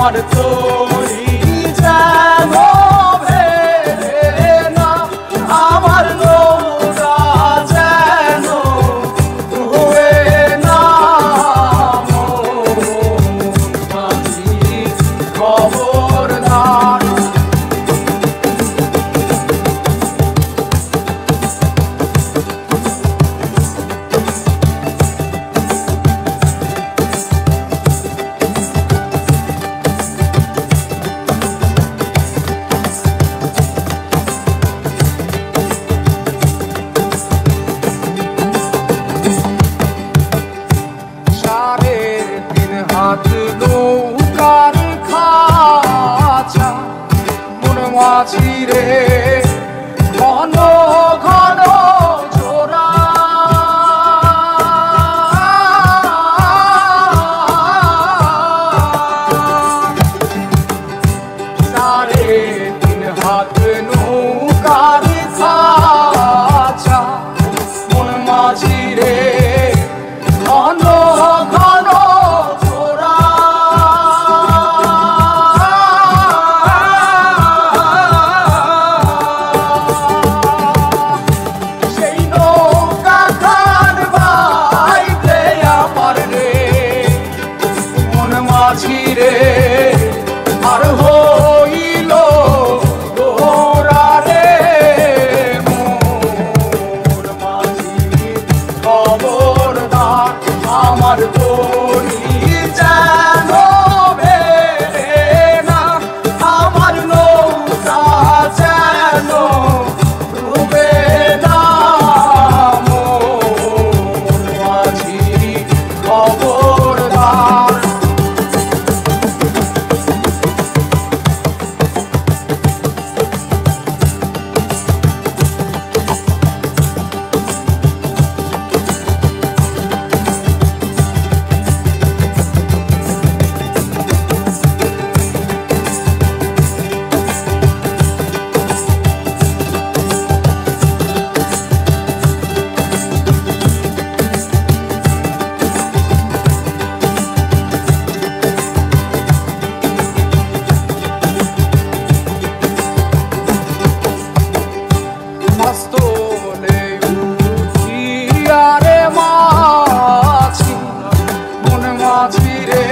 আমার তরি যেন ভেড়ে না, আমার নৌকা যেন ডুবে না। মাঝি খবরদার, হাত নৌকার খাঁচা মন মাঝি রে ঘন ঘন জোড়া। সাড়ে তিন হাত নৌকার খাঁচা মন মাঝি রে ঘন ঘন রে আর হইল তোরা রে মোর মাঝি খবরদার, আমার তরি যেন ভেড়ে না, আমার নৌকা যেন ডুবে না। মোর মাঝি খবরদার, মস্তলে উঠিয়া রে মাঝি মন মাঝি রে